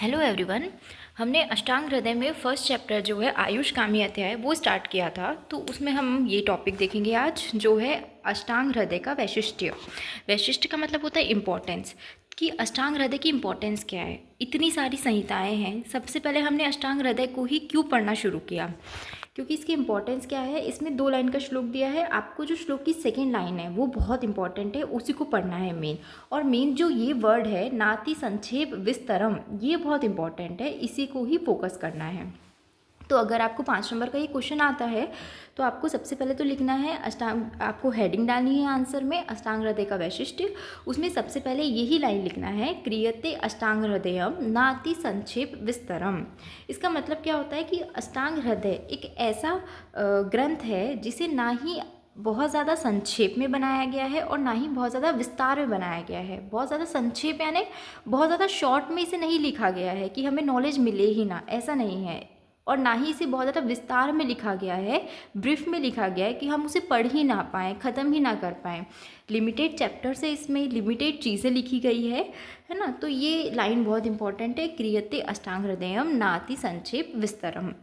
Hello everyone. हमने अष्टांग हृदय में फर्स्ट चैप्टर जो है आयुष कामी अध्याय वो स्टार्ट किया था। तो उसमें हम ये टॉपिक देखेंगे आज, जो है अष्टांग हृदय का वैशिष्ट्य। वैशिष्ट्य का मतलब होता है इम्पोर्टेंस, कि अष्टांग हृदय की इम्पोर्टेंस क्या है। इतनी सारी संहिताएं हैं, सबसे पहले हमने अष्टांग हृदय को ही क्यों पढ़ना शुरू किया, क्योंकि इसकी इम्पोर्टेंस क्या है। इसमें 2 लाइन का श्लोक दिया है आपको, जो श्लोक की सेकेंड लाइन है वो बहुत इंपॉर्टेंट है, उसी को पढ़ना है मेन। और मेन जो ये वर्ड है नाति संक्षेप विस्तरम, ये बहुत इंपॉर्टेंट है, इसी को ही फोकस करना है। तो अगर आपको 5 नंबर का ये क्वेश्चन आता है तो आपको सबसे पहले तो लिखना है आपको हेडिंग डालनी है आंसर में, अष्टांग हृदय का वैशिष्ट्य। उसमें सबसे पहले यही लाइन लिखना है, क्रियते अष्टांग हृदयम नाति संक्षेप विस्तरम। इसका मतलब क्या होता है कि अष्टांग हृदय एक ऐसा ग्रंथ है जिसे ना ही बहुत ज़्यादा संक्षेप में बनाया गया है और ना ही बहुत ज़्यादा विस्तार में बनाया गया है। बहुत ज़्यादा संक्षेप यानी बहुत ज़्यादा शॉर्ट में इसे नहीं लिखा गया है कि हमें नॉलेज मिले ही ना, ऐसा नहीं है। और ना ही इसे बहुत ज़्यादा विस्तार में लिखा गया है, ब्रीफ में लिखा गया है कि हम उसे पढ़ ही ना पाएँ, ख़त्म ही ना कर पाएँ। लिमिटेड चैप्टर से इसमें लिमिटेड चीज़ें लिखी गई है ना। तो ये लाइन बहुत इंपॉर्टेंट है, क्रियते अष्टांग हृदयम नाति संक्षेप विस्तरम।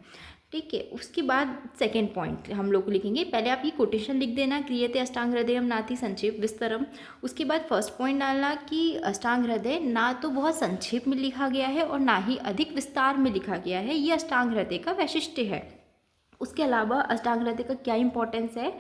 ठीक है, उसके बाद सेकेंड पॉइंट हम लोग लिखेंगे। पहले आप ये कोटेशन लिख देना, क्रियते अष्टांग हृदयम नाति संक्षेप विस्तरम। उसके बाद फर्स्ट पॉइंट डालना कि अष्टांग हृदय ना तो बहुत संक्षेप में लिखा गया है और ना ही अधिक विस्तार में लिखा गया है, ये अष्टांग हृदय का वैशिष्ट्य है। उसके अलावा अष्टांग हृदय का क्या इंपॉर्टेंस है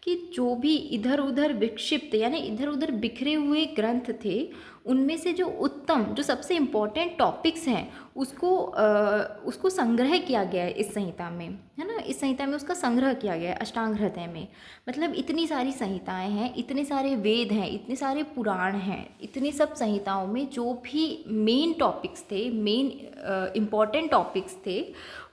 कि जो भी इधर उधर विक्षिप्त यानी इधर उधर बिखरे हुए ग्रंथ थे, उनमें से जो उत्तम, जो सबसे इम्पॉर्टेंट टॉपिक्स हैं उसको संग्रह किया गया है इस संहिता में, है ना। इस संहिता में उसका संग्रह किया गया है अष्टांग हृदय में। मतलब इतनी सारी संहिताएं हैं, इतने सारे वेद हैं, इतने सारे पुराण हैं, इतनी सब संहिताओं में जो भी मेन टॉपिक्स थे, मेन इम्पॉर्टेंट टॉपिक्स थे,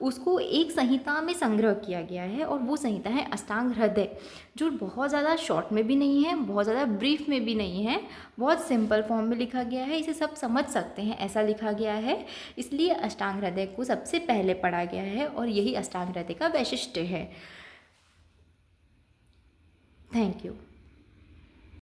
उसको एक संहिता में संग्रह किया गया है। और वो संहिता है अष्टांग हृदय, जो बहुत ज़्यादा शॉर्ट में भी नहीं है, बहुत ज़्यादा ब्रीफ में भी नहीं है, बहुत सिंपल फॉर्म में लिखा गया है, इसे सब समझ सकते हैं ऐसा लिखा गया है। इसलिए अष्टांग हृदय को सबसे पहले पढ़ा गया है और यही अष्टांग हृदय का वैशिष्ट्य है। Thank you.